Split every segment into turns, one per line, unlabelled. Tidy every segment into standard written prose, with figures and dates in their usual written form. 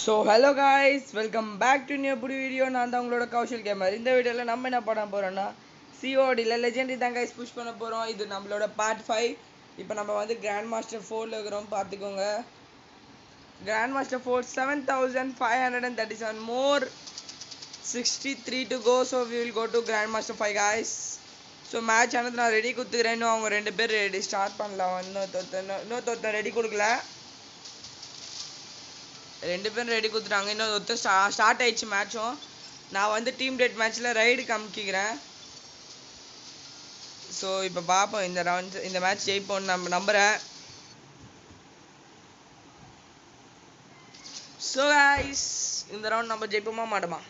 So hello guys, welcome back to new புது video. நான் தான் உங்களோட கௌஷல் கேமர். இந்த வீடியோவில் நம்ம என்ன பண்ண போகிறோம்னா சிஓடியில் லெஜெண்டரி தான் கைஸ் புஷ் பண்ண போகிறோம். இது நம்மளோட பார்ட் 5. இப்போ நம்ம வந்து கிராண்ட் மாஸ்டர் 4ல் இருக்கிறோம். பார்த்துக்கோங்க, grand master 4 7537 more 63 to go. So we will go to Grand Master 5 guys. So match ஆனது நான் ரெடி கொடுத்துக்கிறேன். இன்னும் அவங்க 2 பேர் ரெடி ஸ்டார்ட் பண்ணலாம். இன்னொருத்தர் ரெடி கொடுக்கல, 2 பேரும் ரெடி கொடுத்துட்டாங்க. இன்னும் ஒருத்தர் ஸ்டார்ட் ஆயிடுச்சு மேட்சும். நான் வந்து டீம் டேட் மேட்ச்சில் ரைடு காமிக்கிறேன். ஸோ இப்போ பார்ப்போம், இந்த மேட்ச் ஜெயிப்போம்னு நம்ம நம்புகிறேன். ஸோ கைஸ், இந்த ரவுண்ட் நம்ம ஜெயிப்போமா மாட்டோமா?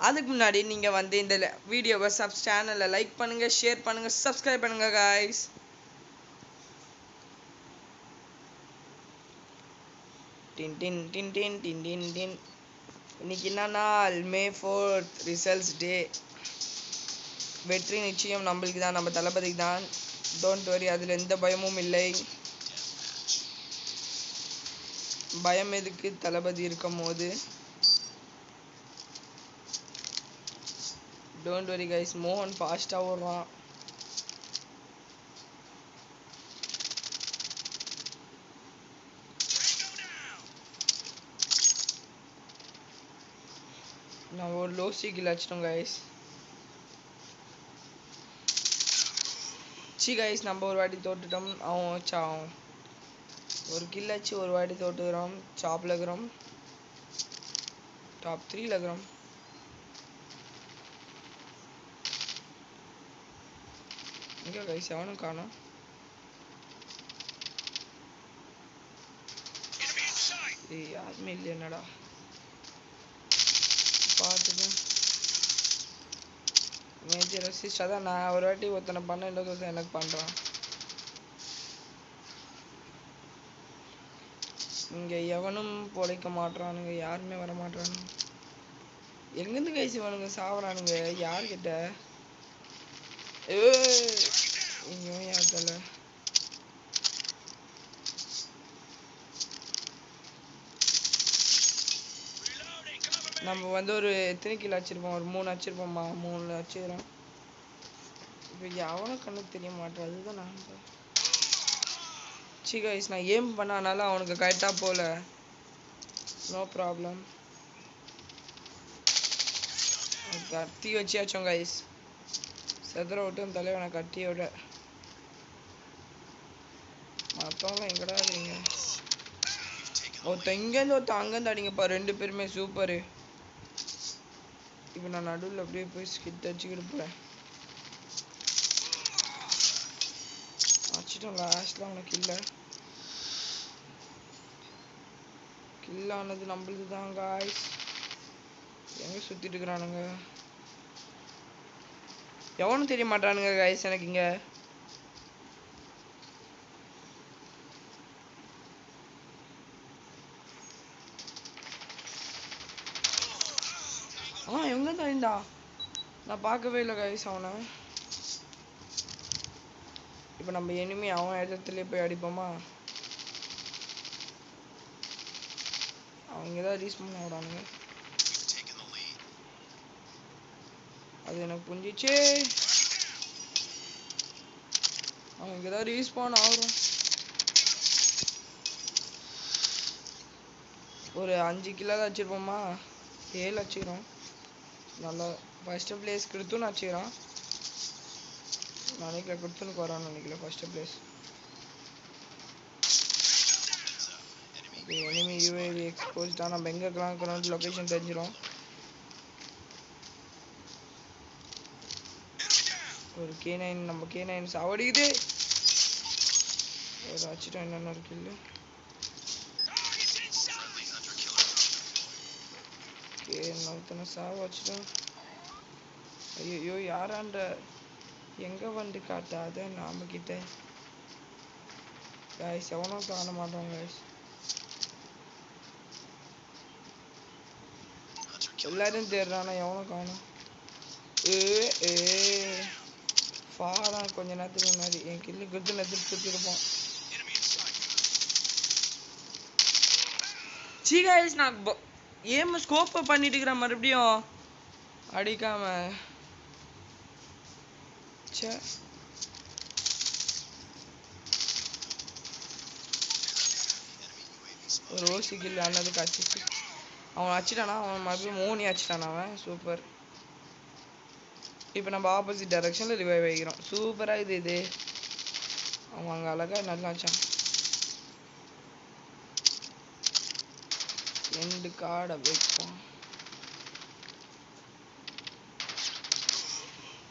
அதுக்கு முன்னாடி நீங்கள் வந்து இந்த வீடியோவை சேனலை லைக் பண்ணுங்கள், ஷேர் பண்ணுங்கள், சப்ஸ்கிரைப் பண்ணுங்கள் கைஸ். டின் டின் டின் டின் டின் டின் டின். இன்னைக்கு என்ன நாள்? May 4th ரிசல்ட்ஸ் டே. வெற்றி நிச்சயம் நம்மளுக்கு தான், நம்ம தளபதிக்கு தான். டோன்ட் வரி, அதில் எந்த பயமும் இல்லை. பயம் எதுக்கு, தளபதி இருக்கும் போது. Don't worry guys. மோகன் ஃபாஸ்ட்டாக ஓடுறான். நான் ஒரு லோ ஸ்ட்ரீக்கில் அடிச்சிட்டோம் கைஸ். கைஸ், நம்ம ஒரு வாட்டி தோட்டுட்டோம். அவன் ஒரு கில் அடிச்சு ஒரு வாட்டி தோட்டுக்கிறோம். டாப்ல இருக்கிறோம், டாப் 3ல இருக்கிறோம். இங்கே கைஸ் அவனும் காணும். யாருமே இல்லை, என்னடா பார்த்துட்டு மேஜர் அசிஸ்ட். அதான் நான் ஒரு வாட்டி ஒருத்தனை பண்ண, இன்னொருத்தன் எனக்கு பண்ணுறான். இங்கே எவனும் பொழைக்க மாட்டானுங்க, யாருமே வர மாட்டானுங்க. எங்கேருந்து கைஸ் இவனுங்க சாவறானுங்க? யார்கிட்ட? ஐயோ யார்த்தல. நம்ம வந்து ஒரு எத்தனை கிலோ வச்சிருப்போம்? ஒரு 3 வச்சிருப்போம்மா. 3 வச்சுக்கிறோம். இப்போ எவனும் கண்ணுக்கு தெரிய மாட்டேன், அதுதான் நான் கைஸ். நான் ஏம் பண்ணனால அவனுக்கு கரெக்டாக போல. No problem. கத்தி வச்சியாச்சோம் கைஸ். செதற விட்டு தலைவனை கட்டியை விட. மற்றவங்களாம் எங்கடா இல்லைங்க. ஒருத்தன் இங்கேருந்து ஒருத்தன் அங்கேருந்து அடிங்கப்பா. 2 பேருமே சூப்பரு. இப்போ நான் நடுவில் அப்படியே போய் ஸ்கிட் அடிச்சுக்கிட்டு போகிறேன். அடிச்சிட்டோம் லாஸ்ட்டில். அவனுக்கு கில்லானது நம்மளுது தான் காய்ஸ். எங்கே சுற்றிட்டு இருக்கிறானுங்க? எவனும் தெரிய மாட்டானுங்க காய்ஸ் எனக்கு இங்கே. எங்கே தான் இருந்தா? நான் பார்க்கவே இல்லை கைஸ் அவனை. இப்போ நம்ம இனிமே அவன் இடத்துலேயே போய் அடிப்போமா? அவங்க ஏதாவது ரீஸ்பான் ஆகுறானுங்க, அது எனக்கு புரிஞ்சிச்சு. அவங்க ஏதாவது ரீஸ்பான் ஆகுறோம். ஒரு 5 கிலோ தான் வச்சுருப்போமா? 7 வச்சுக்கிறோம். நல்லா ஃபஸ்ட்டு பிளேஸ் கொடுத்துன்னு வச்சுக்கிறான். நினைக்கல கொடுத்துன்னு வரான்னு நினைக்கல ஃபஸ்ட்டு பிளேஸ். எனிமி யூஏவி எக்ஸ்போஸ்டா. நம்ம எங்கே இருக்கிறோம் லொக்கேஷன் தெரிஞ்சிடும். ஒரு K9, நம்ம K9 சாவடிக்குது. ஒரு வச்சுட்டோம். என்னென்ன இருக்கு இல்லை? இன்னொருத்தனை சாவ வச்சுட்டோம். ஐயோ யாராண்ட எங்கே வந்து காட்டாத நாம கிட்ட கைஸ். எவனும் காண மாட்டோம் கைஸ். எல்லாரும் தேடுறானா, எவனும் காணும். ஃபாரான் கொஞ்ச நேரத்துக்கு முன்னாடி என் கில்லு குத்து நேரத்துக்கு சுற்றிருப்போம். சி गाइस நான் ஏம் ஸ்கோப் பண்ணிட்டு இருக்கேன் மறுபடியும் அடிக்காம ச்சே ஒரு ஓசி கில் ஆனதுக்கு அடிச்சு அவன் அடிச்சிட்டானா அவன் மறுபடியும் மோனி அடிச்சிட்டானா அவன் சூப்பர் இப்போ நம்ம ஆப்போசிட் டைரக்ஷனில் ரிவைவ் ஆகிக்கிறோம் சூப்பராக இது அவன் அங்கே அழகாக நல்லா வச்சான் எண்டு கார்டை வைப்போம்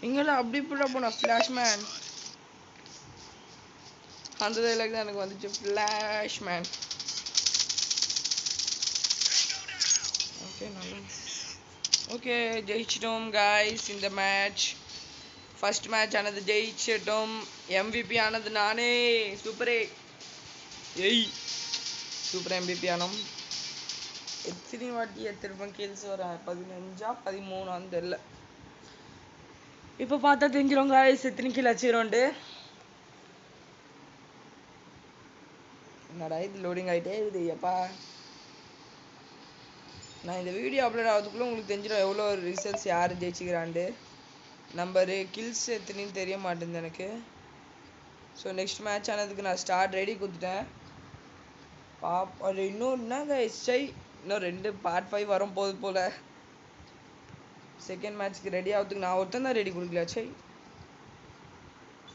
இங்கெல்லாம் அப்படி இப்படி போனா ஃப்ளாஷ்மேன் அந்த டைலாக் தான் எனக்கு வந்துச்சு ஃப்ளாஷ்மேன் ஓகே நல்லா ஓகே ஜெயிச்சிட்டோம் गाइस இந்த மேட்ச் ஃபர்ஸ்ட் மேட்ச் ஆனது ஜெயிச்சிட்டோம் MVP ஆனது நானே சூப்பரே ஏய் சூப்பர் MVP ஆனோம் எத்தனை வாட்டி எத்திருப்பேன் கில்ஸ் வர 15 13 தெரியல இப்போ பார்த்தா தெரிஞ்சிரும் गाइस எத்தனை கில் அடிச்சிரோண்டு என்னடா இது லோடிங் ஆகிட்டே இருக்குது எப்பா நான் இந்த வீடியோ அப்லோட் ஆகிறதுக்குள்ளே உங்களுக்கு தெரிஞ்சிடும் எவ்வளோ ரிசல்ட்ஸ் யார் ஜெயிச்சுக்கிறாண்டு நம்பரு கில்ஸ் எத்தனைன்னு தெரிய மாட்டேங்குது எனக்கு ஸோ நெக்ஸ்ட் மேட்ச் ஆனதுக்கு நான் ஸ்டார்ட் ரெடி கொடுத்துட்டேன் அது இன்னும் என்னங்க இன்னும் 2 பார்ட் 5 வரும் போல் செகண்ட் மேட்ச்க்கு ரெடி ஆகிறதுக்கு நான் ஒருத்தன் தான் ரெடி கொடுக்கல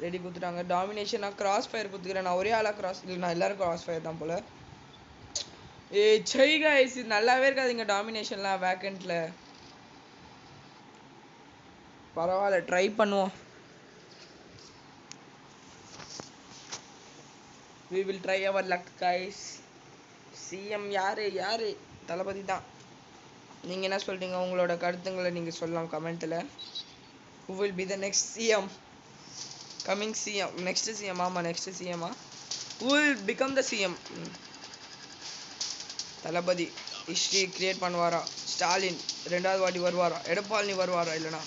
ரெடி கொடுத்துட்டாங்க டாமினேஷன் நான் கிராஸ் ஃபயர் கொடுத்துக்கிறேன் நான் ஒரே ஆளாக கிராஸ் இல்லை நான் எல்லோரும் கிராஸ் ஃபயர் தான் போல் गाइस இது நல்லாவே இருக்காதுங்க டாமினேஷன்லாம் வேக்கன்ட்ல பரவாயில்ல ட்ரை பண்ணுவோம் we will try our luck guys CM யாரு தளபதி தான் நீங்க என்ன சொல்றீங்க உங்களோட கருத்துங்களை நீங்க சொல்லலாம் கமெண்ட்ல who will be the next CM coming CM next CM ஆமா next CM who will become the CM Thalapathy history create பண்ணுவாரா ஸ்டாலின் ரெண்டாவது வாட்டி வருவாரா எடப்பாடி வருவாரா இல்லைனா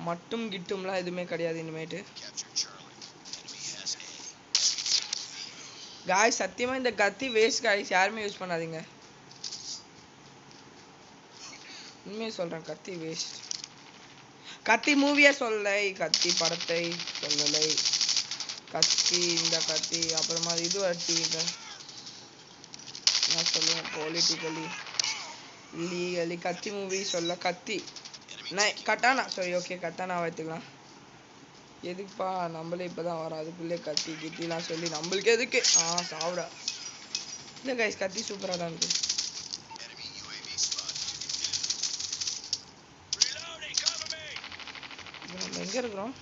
மட்டும் கிட்டும்லாம் எதுவுமே கிடையாது இனிமேட்டு गाइस சத்தியமா இந்த கத்தி வேஸ்ட் गाइस யாருமே யூஸ் பண்ணாதீங்க உண்மையை சொல்றேன் கத்தி வேஸ்ட் கத்தி மூவியே சொல்லலை கத்தி படத்தை சொல்லலை கத்தி இந்த கத்தி அப்புறமா இது வட்டி நான் சொல்லுவேன் பொலிட்டிக்கலி லீகலி கத்தி மூவி சொல்ல கத்தி நான் கட்டானா சரி ஓகே கட்டானா வைத்துக்கலாம் எதுக்குப்பா நம்மளே இப்போதான் வரோம் அதுக்குள்ளே கத்தி கித்திலாம் சொல்லி நம்மளுக்கு எதுக்கு சாப்பிடா இல்லை கைஸ் கத்தி சூப்பராக தான் இருக்குது நம்ம எங்கே இருக்கிறோம்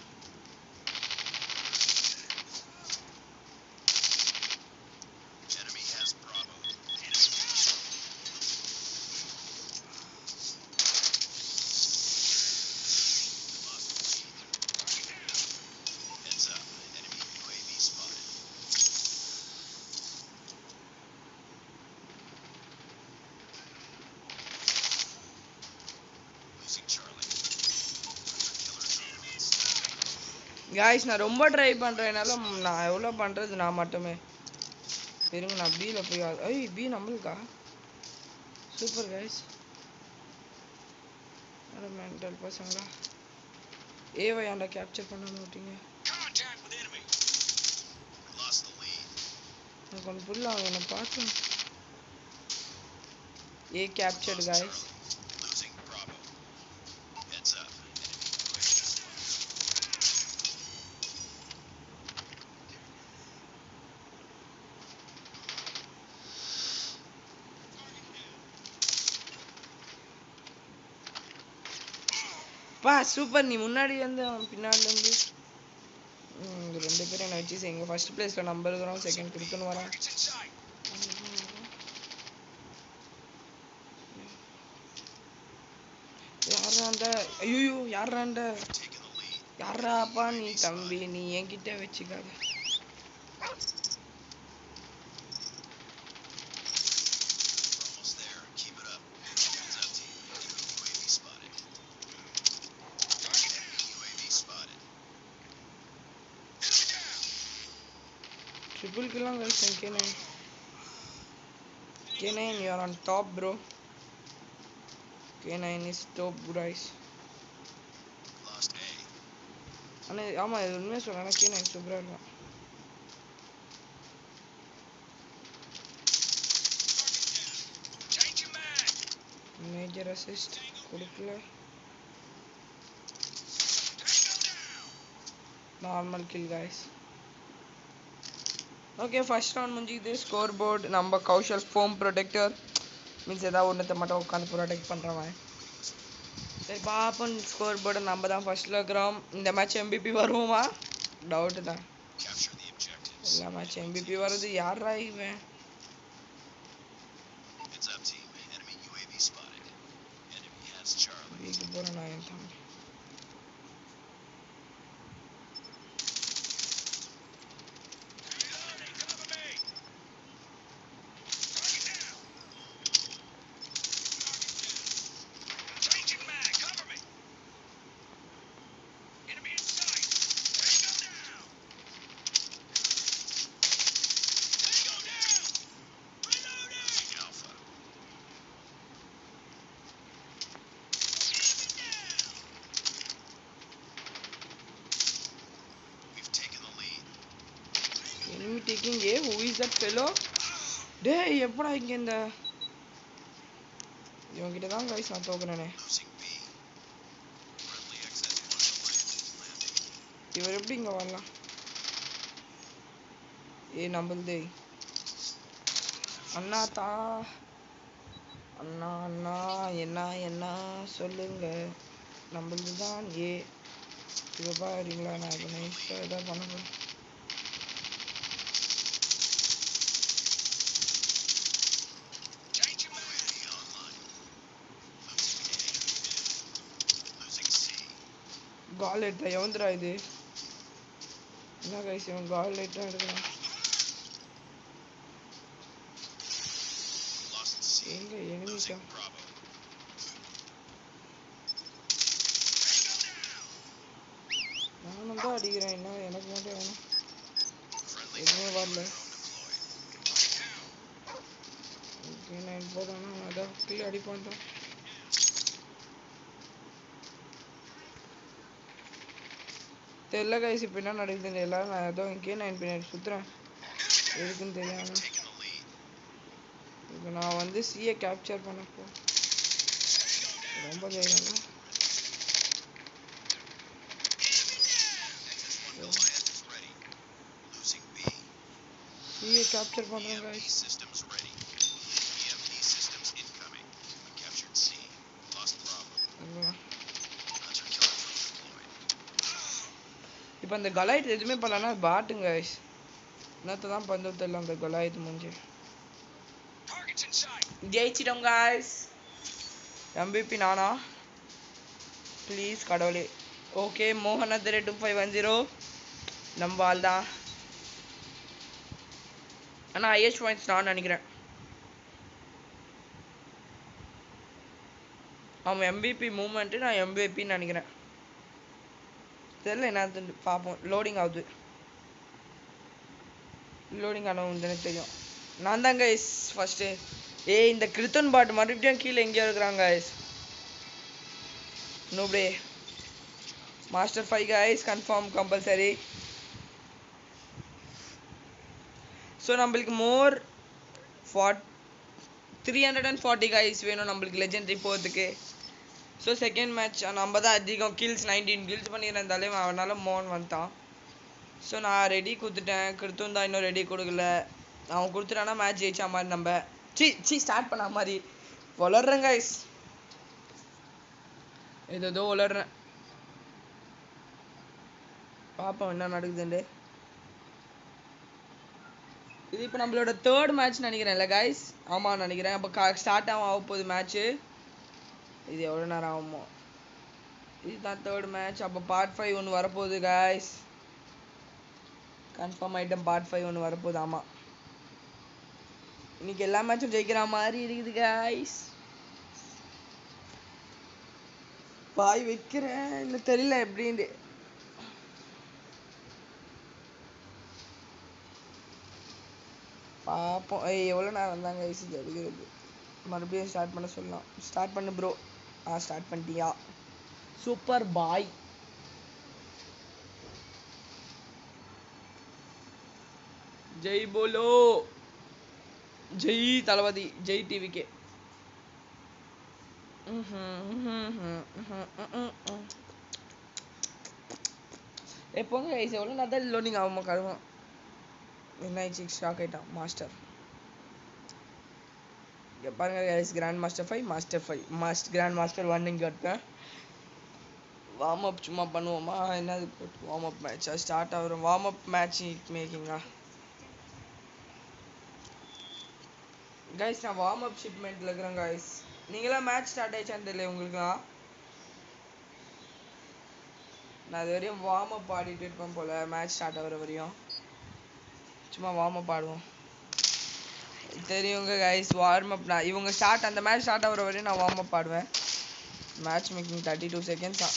गाइस நான் ரொம்ப ட்ரை பண்றேனால நான் எவ்வளவு பண்றது நான் மட்டுமே இருங்க நான் பீல போய் ஏய் பீ நம்மளுக்கா சூப்பர் गाइस அட மெண்டல் பசங்களா ஏவை ஆண்ட கேப்சர் பண்ணாம விட்டீங்க நான் கொஞ்சம் புல்ல அவனை பார்த்தேன் ஏ கேப்சர்டு गाइस பா சூப்பர் நீ முன்னாடி வந்து பின்னாடி வந்து ரெண்டு பேரும் என்ன வச்சு எங்க ஃபர்ஸ்ட் பிளேஸ்ல நம்ம இருக்கிறோம் செகண்ட் கொடுத்துன்னு வரோம் யாராண்ட ஐயோ யாராண்ட யாராப்பா நீ தம்பி நீ என்கிட்ட வச்சுக்காத triple kill on guys. K9. K9, you are on top, bro. K9 is top, guys. அண்ணே ஆமா இது உண்மையாக சொல்கிறேன். K9 சூப்பராக இருக்கும். மேஜர் அசிஸ்ட் கொடுக்கல. Normal kill guys. Okay first round முடிஞ்சுது. ஸ்கோர் போர்டு நம்ம கௌஷல் ஃபோம் ப்ரொடெக்டர் மீன்ஸ் ஏதாவது ஒன்றத்தை மட்டும் உட்காந்து ப்ரொடெக்ட் பண்ணுறவன். சரி பார்ப்போம் ஸ்கோர் போர்டு. நம்ம தான் ஃபர்ஸ்ட்டில் இருக்கிறோம். இந்த மேட்ச் MVP வருவோமா? டவுட்டு தான். எல்லா மேட்ச் MVP வருது. யாரா இவன்? வீக்கு போகிறேன் நான் என் தம்பி. Enemy taking A. Who is that fellow? டேய் எப்படா இங்க இந்த இவங்கிட்ட தான் guys நான் தோக்குறேனே. இவர் எப்படி இங்க வரலாம்? நம்மளுதே அண்ணா தா அண்ணா அண்ணா என்ன சொல்லுங்க. நம்மளுது தான் இவ பாருங்களா. நான் இப்போ நைஸாக எதாவது பண்ண போகிறேன். கால் எடுத்தா எவந்துடா இது? என்ன கைஸ் இவன் கால் எடுத்தா எடுக்கிறான். எங்க எனிமிக்கா? நானும் தான் அடிக்கிறேன். என்ன எனக்கு மட்டும் வேணும். எதுவுமே வரல. ஓகே நான் இப்போதானா அதான் கில் அடிப்பான் தான். தெரியல கைஸ் இப்போ என்ன நடக்குதுன்னு. எல்லாரும் நான் ஏதோ K9 பின்னாடி சுற்றுறேன். எதுக்குன்னு தெரியாம. இப்போ நான் வந்து சிஏ கேப்சர் பண்ணப்போ ரொம்ப தைரியம். சிஏ கேப்சர் பண்ணுறேன் கைஸ். இப்போ அந்த கலாய்ட் எதுவுமே பண்ணலன்னா பாட்டுங்க கைஸ். என்னத்தை தான் பண்ணது தெரியல அந்த கலாய்ட் முடிஞ்சு. ஜெயிச்சிட்டோம் கைஸ். MVP நானா? ப்ளீஸ் கடவுளே. ஓகே மோகன் at 2510 நம்ம ஆள் தான். ஆனால் ஹையஸ்ட் பாயிண்ட்ஸ் நான் நினைக்கிறேன். அவன் MVP மூமெண்ட்டு நான் MVPன்னு நினைக்கிறேன். தெரியல என்ன பார்ப்போம். லோடிங் ஆகுது. லோடிங் ஆனால் எனக்கு தெரியும். நான் தான் கைஸ் ஃபஸ்ட்டு. இந்த கிருத்தன் பாட்டு மறுபடியும் கீழே எங்கேயோ இருக்கிறாங்க கைஸ். நோபே master 5 guys confirm compulsory. So நம்மளுக்கு மோர் 340 கைஸ் வேணும் நம்மளுக்கு லெஜெண்டரி போகிறதுக்கு. ஸோ செகண்ட் மேட்ச் நம்ம தான் அதிகம் கில்ஸ் 19 கில்ஸ் பண்ணியிருந்தாலே அவனால் மோகன் வந்துட்டான். ஸோ நான் ரெடி கொடுத்துட்டேன். கிருத்தும் தான் இன்னும் ரெடி கொடுக்கல. அவன் கொடுத்துட்டானா மேட்ச் ஜெயிச்சா மாதிரி. நம்ம ஸ்டார்ட் பண்ண மாதிரி வளர்றேன் கைஸ். ஏதோ வளர்றேன். பார்ப்போம் என்ன நடக்குதுண்டு. இது இப்போ நம்மளோட தேர்ட் மேட்ச் நினைக்கிறேன் இல்லை கைஸ்? ஆமாம் நினைக்கிறேன். அப்போ ஸ்டார்ட் ஆக போகுது மேட்ச்சு. இது எவ்வளோ நேரம் ஆகுமோ? இதுதான் தேர்ட் மேட்ச். அப்போ பார்ட் 5 ஒன்று வரப்போகுது கைஸ். கன்ஃபார்ம் ஐட்டம் பார்ட் 5 ஒன்று வரப்போகுது. ஆமாம் இன்னைக்கு எல்லா மேட்சும் ஜெயிக்கிற மாதிரி இருக்குது கைஸ். பாய் வைக்கிறேன். இன்னும் தெரியல எப்படின்னு. பாப்போம். எவ்வளோ நேரம் தாங்க கைஸ் இது அடிக்கிறது. மறுபடியும் ஸ்டார்ட் பண்ண சொல்லலாம். ஸ்டார்ட் பண்ணு ப்ரோ. ஸ்டார்ட் பண்ணிட்டியா? சூப்பர் பாய். ஜெய் போலோ, ஜெய் தளபதி, ஜெய் டிவிக்கே. எப்போங்க கைஸ் எவ்வளோ நான் தான் லோடிங் ஆகுமா கழுவும். என்ன ஆயிடுச்சு? ஷாக் ஆகிட்டான் மாஸ்டர். இங்கே பாருங்க guys, grand master 5, master 5, grand master 1 இங்கே இருக்கேன். வார்ம் அப் சும்மா பண்ணுவோமா? என்னது போட்டு வார்ம் அப் மேட்சா ஸ்டார்ட் ஆகிரும். வார்ம் அப் மேட்ச் மேக்கிங்கா கைஸ்? நான் வார்ம் அப் ஷிப்மெண்ட்டில் இருக்கிறேன் கைஸ். நீங்களாம் மேட்ச் ஸ்டார்ட் ஆயிடுச்சான்னு தெரியல உங்களுக்குலாம். நான் அது வரையும் வார்ம் அப் ஆடிட்டு இருப்பேன் போல். மேட்ச் ஸ்டார்ட் ஆகிற வரையும் சும்மா வார்ம் அப் ஆடுவோம். தெரியுங்க கைஸ், வார்ம் அப் நான் இவங்க அந்த மேட்ச் ஸ்டார்ட் ஆகிற வரையும் நான் வார்ம் அப் ஆடுவேன். மேட்ச் மேக்கிங் 32 செகண்ட்ஸ் தான்.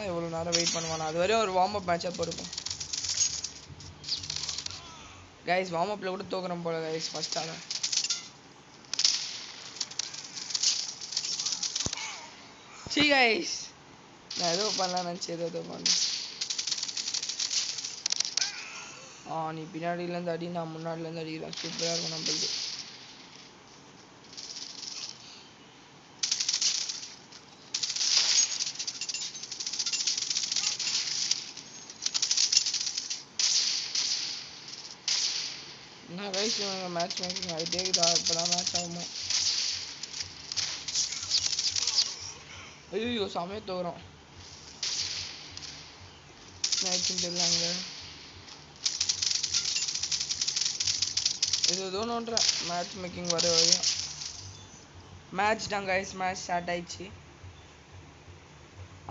எவ்வளோ நேரம் வெயிட் பண்ணுவானா? அது வரையும் ஒரு வார்ம் அப் மேட்சாக போடுவோம் கைஸ். வார்ம் அப்பில் கூட தோக்குறோம் போல கைஸ் ஃபர்ஸ்ட் ஆட. சீ கைஸ், நான் ஏதோ பண்ணலாம் நினச்சி ஏதோ பண்ணேன். நீ பின்னாடியிலேருந்து அடி, நான் முன்னாடிலேருந்து அடிக்கிறேன். சூப்பராக இருக்கும் நம்மளுக்கு. என்ன கைஸ் மேட்ச் மேக்கிங் ஆகிட்டே இருக்குதா? இப்போ தான் மேட்ச் ஆகுமா? ஐயோ சமயம் தோறும் மேட்சிங் தெரியலாங்க. ஏதோ நோன்றேன் மேட்ச் மேக்கிங் வர வரையும். மேட்ச் தான் கைஸ், மேட்ச் ஸ்டார்ட் ஆயிடுச்சு.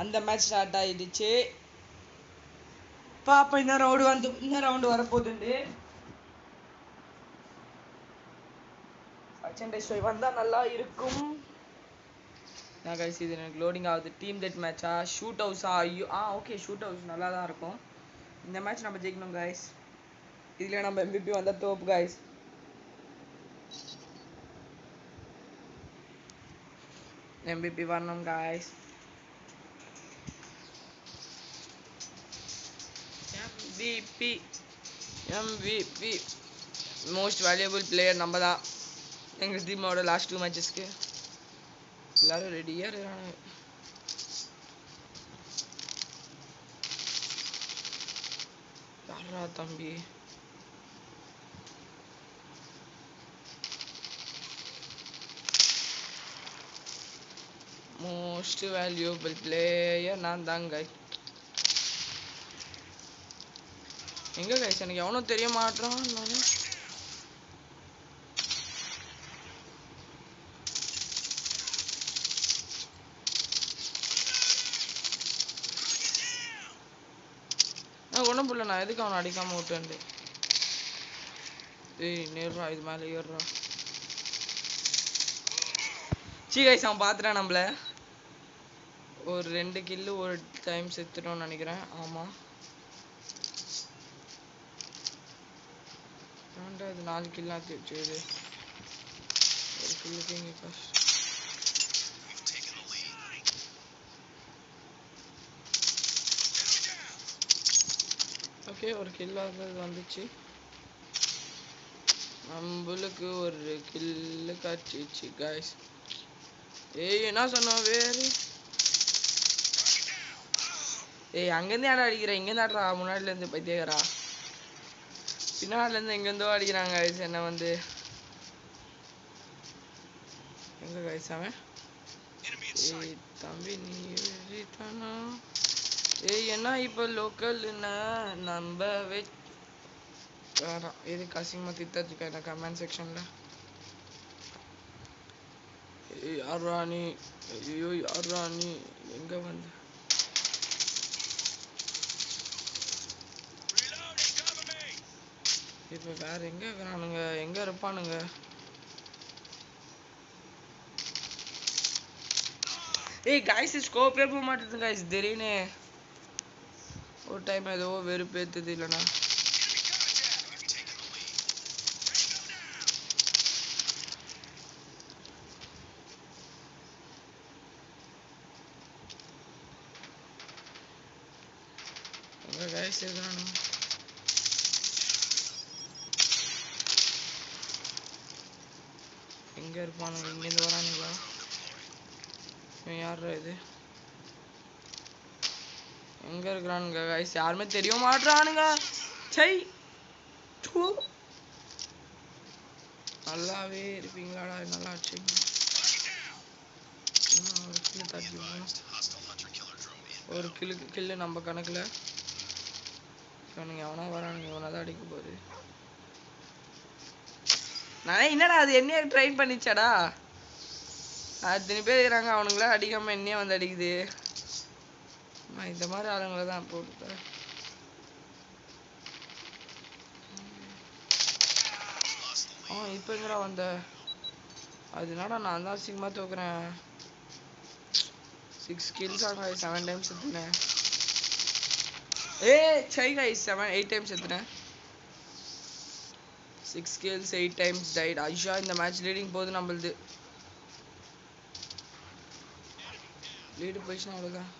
அந்த மேட்ச் ஸ்டார்ட் ஆயிடுச்சு. பாப்பா இந்த ரவுண்டு வரப்போகுதுண்டு. வந்தா நல்லா இருக்கும். நான் கைஸ் இது எனக்கு லோடிங் ஆகுது. டீம் டெட் மேட்சா ஷூட் ஹவுஸா? ஐயோ ஓகே, ஷூட் ஹவுஸ் நல்லா தான் இருக்கும். இந்த மேட்ச் நம்ம ஜெயிக்கணும் கைஸ். இதில் நம்ம MVP வந்தால் தோப்பு கைஸ். MVP வரணும் guys. MVP most valuable player நம்ம தான் எங்கள் டீமோட லாஸ்ட் 2 மேட்சஸ்க்கு. எல்லாரும் ரெடியாக இருக்காங்க. யாரா தம்பி? மோஸ்ட் வேல்யூபிள் பிளேயர் நான் தாங்க. எங்க கைஸ் எனக்கு எவனும் தெரிய மாட்டான். நான் ஒன்றும் புரியல. நான் எதுக்கு அவனை அடிக்காம விட்டுண்டு? நேர்றா, இது மேலே ஏறுறா. சீ கைஸ் அவன் பார்த்துட்டான் நம்மள. ஒரு 2 கில்லு ஒரு டைம் செத்துட்டோம்னு நினைக்கிறேன். ஆமாம், இது 4 கில்லாம் வச்சு. இது ஒரு கில்லுக்கு இங்கே கஷ்டம். ஓகே, ஒரு கில்லாக வந்துச்சு. நம்மளுக்கு ஒரு கில்லு காய்ச்சிச்சு கைஸ். என்ன சொன்னோம் வேறு? அங்கேருந்து யாரும் அடிக்கிற? இங்கேருந்து ஆடுறா, முன்னாடிலேருந்து பைத்தியக்காரா. பின்னாடிலேருந்து எங்கேருந்தோ அடிக்கிறாங்க கைஸ் என்ன வந்து. எங்க கைஸ் அவன்? தம்பி நீ தானா? என்ன இப்போ லோக்கல்னா நம்ம வேறாம். எது கசிங்கமாக திட்டத்துக்கா என்ன கமெண்ட் செக்ஷனில்? யார் ராணி? ஐயோ யார் ராணி? எங்கே வந்து இப்போ வேற எங்கே இருக்கிறானுங்க? எங்கே இருப்பானுங்க? கைஸ் ஸ்கோப்பே போக மாட்டேது கைஸ். திடீர்னு ஒரு டைம் ஏதோ வெறுப்பேற்றுது. இல்லைண்ணா கைஸ் இருக்கானு எங்க இருப்பானுங்க? இங்க இருந்து வரானுங்களா? யாரா இது? எங்க இருக்கானுங்க கைஸ்? யாருமே தெரிய மாட்டானுங்க. சை நல்லாவே இருப்பீங்களாடா? நல்லா வச்சுங்க. ஒரு கில்லு தட்டி ஒரு கில்லு நம்ம கணக்குல. இவனுங்க எவனா வரானுங்க, இவனை தான் அடிக்க போகுது. நான் என்னடா அது என்னைய ட்ரைன் பண்ணிச்சாடா? அத்தனை பேர் இருக்கிறாங்க, அவனுங்களாம் அடிக்காம என்னையே வந்து அடிக்குது. நான் இந்த மாதிரி ஆளுங்களை தான் போட்டு. இப்போ எங்கடா வந்த? அதனால நான் தான் சீக்கிரமா தோக்குறேன். 6 kills ஆங்க, 7 times செத்துனேன். சை guys, 8 times செத்துனேன். 6 kills 8 times died. ஐயா, இந்த மேட்ச் லீடிங் போகுது நம்மளுது. லீடு போயிடுச்சுன்னா அவ்வளோதான்.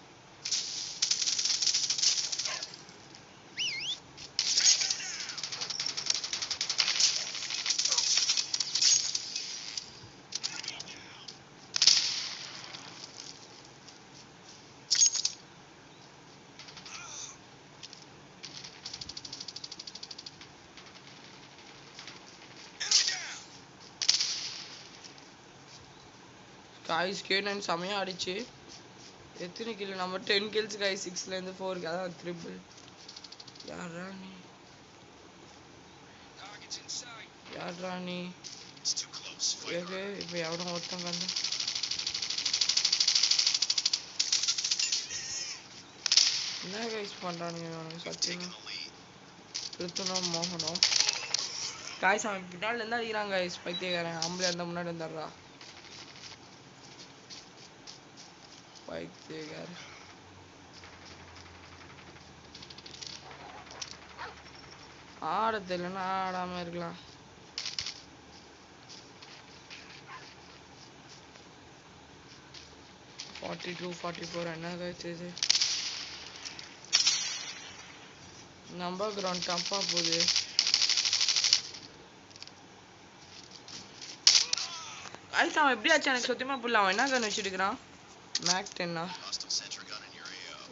காய்ஸ் K9 செமையா அடிச்சு. எத்தனை கில்? நம்ம 10 kills guys, 6லேருந்து 4. அதான் ட்ரிபிள். யாரா நீ? யாரா நீ? ஏகே இப்போ எவனும் ஒருத்தங்க வந்து என்ன கைஸ் பண்ணுறானுங்க இவனுங்க? சத்தியமா திருத்தணும் மோகனம். காய்ஸ் அவன் பின்னாடி இருந்தா அடிக்கிறாங்க கைஸ். பைத்தியக்காரன் ஆம்பளை இருந்தா முன்னாடி இருந்தாடுறா. பைத்தியக்காரன் ஆட தெரியலன்னா ஆடாம இருக்கலாம். $42, $44 என்ன கைஸ் இது? நம்ம கிரவுண்ட் டப்பா போகுது. கைஸ் அவன் எப்படி ஆச்சு எனக்கு சத்தியமா புரியல. அவன் என்ன கன் வச்சுருக்கிறான்? மேக் 10.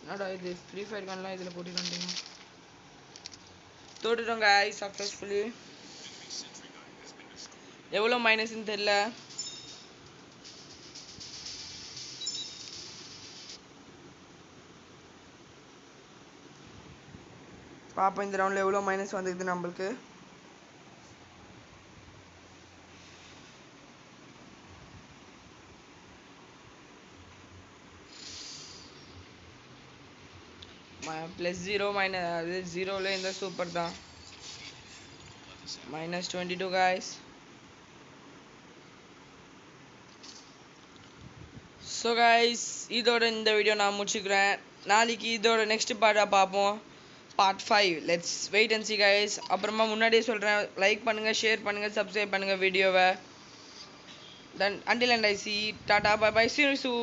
என்னடா இது? ஃப்ரீ ஃபயர் கன்லாம் இதில் போட்டுக்கிட்டீங்க. தோட்டுட்டோம் கைஸ் சக்ஸஸ்ஃபுல்லி. எவ்வளோ மைனஸ்ன்னு தெரியல. பாப்போம் இந்த ரவுண்டில் எவ்வளோ மைனஸ் வந்துக்குது நம்மளுக்கு. +0 மைனஸ் அது 0ல இந்த சூப்பர் தான். -22 guys. ஸோ guys இதோட இந்த வீடியோ நான் முடிச்சுக்கிறேன். நாளைக்கு இதோட நெக்ஸ்ட் பார்ட்டாக பார்ப்போம். Part 5. Let's wait and see guys. அப்புறமா முன்னாடியே சொல்கிறேன், லைக் பண்ணுங்கள், ஷேர் பண்ணுங்கள், சப்ஸ்கிரைப் பண்ணுங்கள் வீடியோவை. Then until and I see, tata, bye bye, see you soon.